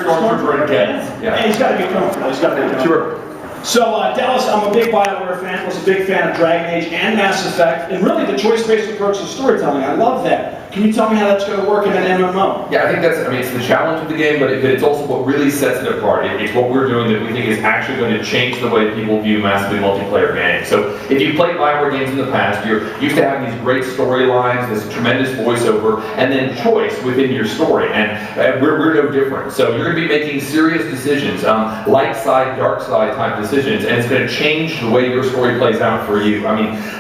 Stormtrooper and Kens. Yeah, he's got to be comfortable. He's got to be comfortable. Sure. So, Dallas, I'm a big BioWare fan, was a big fan of Dragon Age and Mass Effect, and really the choice-based approach to storytelling. I love that. Can you tell me how that's going to work in an MMO? Yeah, I think that's, it's the challenge of the game, but it's also what really sets it apart. It's what we're doing that we think is actually going to change the way people view massively multiplayer games. So if you've played BioWare games in the past, you're used to having these great storylines, this tremendous voiceover, and then choice within your story, and we're no different. So you're going to be making serious decisions, light side, dark side type decisions, and it's going to change the way your story plays out for you.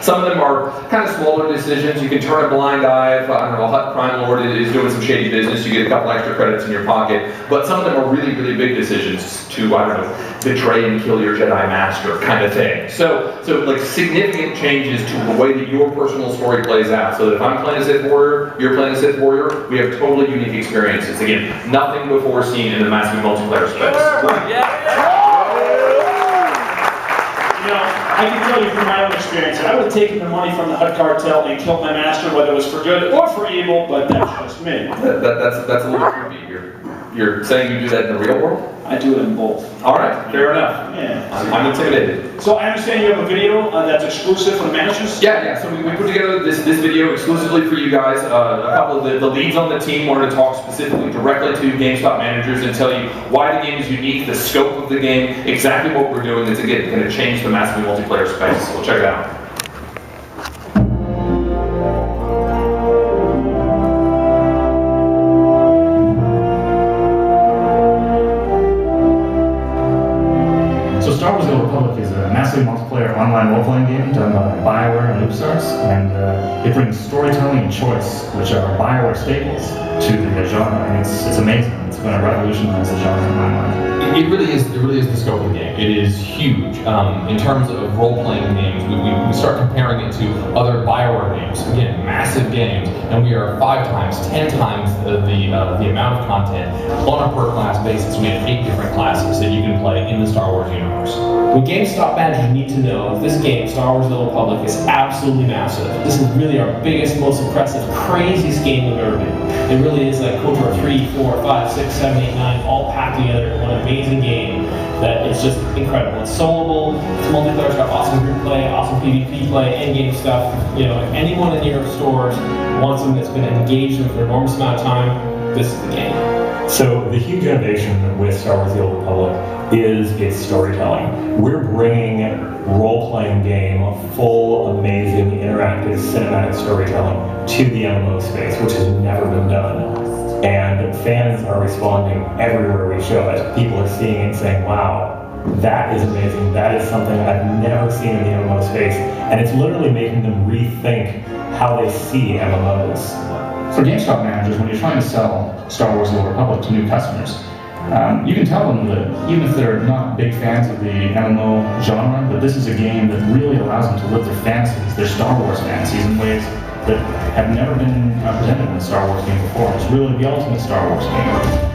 Some of them are kind of smaller decisions. You can turn a blind eye if, I don't know, a Hut Crime Lord is doing some shady business, you get a couple extra credits in your pocket, but some of them are really, really big decisions to, I don't know, betray and kill your Jedi Master kind of thing. So like significant changes to the way that your personal story plays out, so that if I'm playing a Sith Warrior, you're playing a Sith Warrior, we have totally unique experiences. Again, nothing before seen in the massive multiplayer space. Yeah. You know, I can tell you from my own experience that I would have taken the money from the Hut Cartel and killed my master, whether it was for good or for evil, but that's just me. That's a little creepy. You're saying you do that in the real world? I do it in both. All right, fair enough. Yeah. I'm intimidated. So I understand you have a video that's exclusive for the Masters? Yeah. So we put together this video exclusively for you guys. A couple of the leads on the team wanted to talk specifically directly to GameStop managers and tell you why the game is unique, the scope of the game, exactly what we're doing that's, again, going to change the massively multiplayer space. So check it out. Star Wars: The Republic is a massively multiplayer online role-playing game done by BioWare and LucasArts, and it brings storytelling and choice, which are BioWare staples, to the genre, and it's amazing. It's going to revolutionize the genre in my mind. It really is the scope of the game. It is huge. In terms of role-playing games, we start comparing it to other BioWare games. Again, massive games, and we are 5 times, 10 times the amount of content on a per-class basis. We have 8 different classes that you can play in the Star Wars universe. What GameStop managers need to know is this game, Star Wars: The Republic, is absolutely massive. This is really our biggest, most impressive, craziest game we've ever made. It really is like KOTOR 3, 4, 5, 6, 7, 8, 9, all packed together in one amazing game that is just incredible. It's soloable, it's multiplayer, it's got awesome group play, awesome PvP play, endgame stuff. You know, if anyone in your stores wants something that's been engaged with for an enormous amount of time, this is the game. So the huge innovation with Star Wars: The Old Republic is its storytelling. We're bringing role-playing game, full, amazing, interactive, cinematic storytelling to the MMO space, which has never been done. And fans are responding everywhere we show it. People are seeing it and saying, wow, that is amazing. That is something I've never seen in the MMO space. And it's literally making them rethink how they see MMOs. For GameStop managers, when you're trying to sell Star Wars: The Old Republic to new customers, you can tell them that even if they're not big fans of the MMO genre, that this is a game that really allows them to live their fantasies, their Star Wars fantasies, in ways that have never been presented in a Star Wars game before. It's really the ultimate Star Wars game.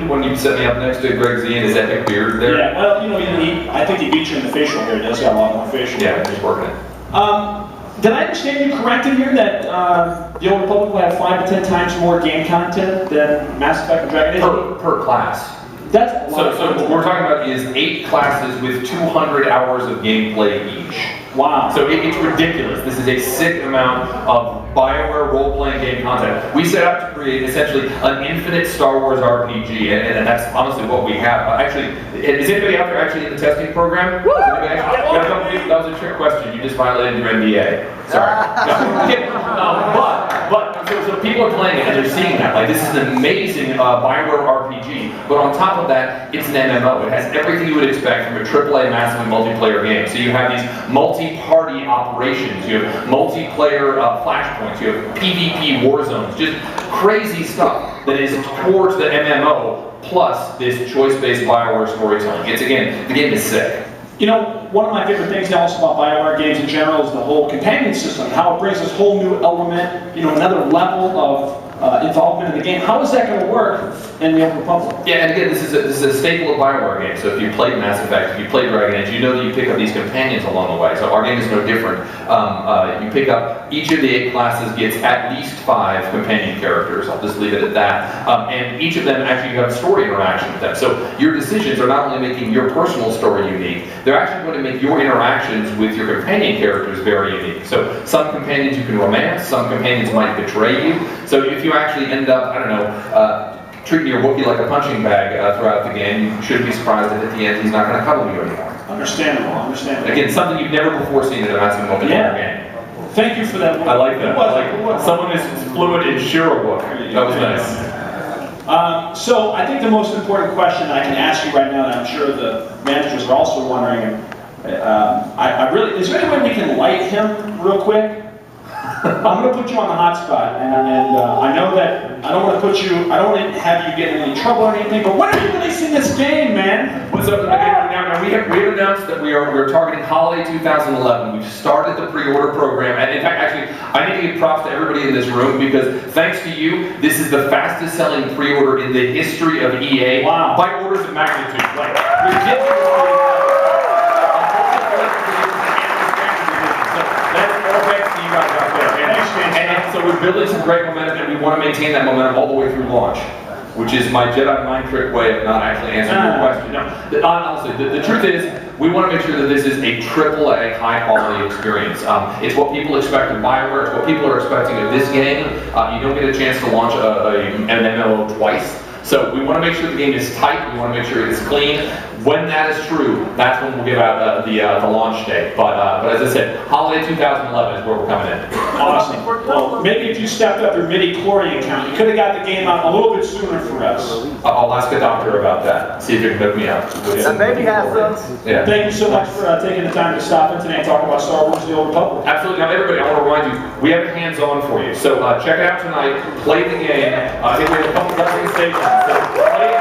When you set me up next to Greg Z and his epic beard there. Yeah, well, you know, I think he beat you in the facial hair. He does got a lot more facial hair. Yeah, he's working it. Did I understand you correctly here that the Old Republic will have 5 to 10 times more game content than Mass Effect and Dragon Age? Per class. That's a lot. So what we're talking about is 8 classes with 200 hours of gameplay each. Wow. So it's ridiculous. This is a sick amount of BioWare role-playing game content. We set out to create essentially an infinite Star Wars RPG, and that's honestly what we have. Actually, is anybody out there actually in the testing program? That was a trick question. You just violated your NDA. Sorry. So people are playing it and they're seeing that. Like, this is an amazing BioWare RPG, but on top of that, it's an MMO. It has everything you would expect from a AAA massively multiplayer game. So you have these multi-party operations, you have multiplayer flashpoints, you have PvP war zones, just crazy stuff that is towards the MMO plus this choice-based BioWare storytelling. It's, again, the game is sick. You know, one of my favorite things now also about BioWare games in general is the whole companion system, how it brings this whole new element, another level of involvement in the game. How is that going to work in the Old Republic? Yeah, and again, this is a staple of BioWare games. So if you played Mass Effect, if you played Dragon Age, you know that you pick up these companions along the way. So our game is no different. You pick up, each of the 8 classes gets at least 5 companion characters. I'll just leave it at that. And each of them actually you have a story interaction with them. So your decisions are not only making your personal story unique, they're actually going to make your interactions with your companion characters very unique. So some companions you can romance, some companions might betray you. So if you actually end up, I don't know, treating your Wookiee like a punching bag throughout the game, you shouldn't be surprised if at the end he's not going to cuddle you anymore. Understandable, understandable. Again, something you've never before seen in a massive multiplayer game. Thank you for that. I like that. Someone is fluent in Shira-book. That was nice. So I think the most important question I can ask you right now, and I'm sure the managers are also wondering, is there any way we can light him real quick? I'm going to put you on the hot spot, and I know that I don't want to have you get in any trouble or anything, but when are you releasing this game, man? So now we have announced that we're targeting holiday 2011. We've started the pre-order program, and in fact, actually, I need to give props to everybody in this room because thanks to you, this is the fastest selling pre-order in the history of EA. Wow. By orders of magnitude, like ridiculously. And so we're building some great momentum, and we want to maintain that momentum all the way through launch, which is my Jedi mind trick way of not actually answering your question. No, honestly, the truth is, we want to make sure that this is a AAA high-quality experience. It's what people expect of BioWare. It's what people are expecting of this game. You don't get a chance to launch an MMO twice. So we want to make sure the game is tight. We want to make sure it's clean. When that is true, that's when we'll give out the launch date. But as I said, holiday 2011 is where we're coming in. Awesome. Well, maybe if you stepped up your midi-chlorian count, you could have got the game out a little bit sooner for us. I'll ask a doctor about that. See if it can hook me up. And maybe have some. Yeah. Thank you so much for taking the time to stop in today and talk about Star Wars: The Old Republic. Absolutely. Now, everybody, I want to remind you, we have it hands-on for you. So check it out tonight. Play the game. I think we have a couple of stations. So play it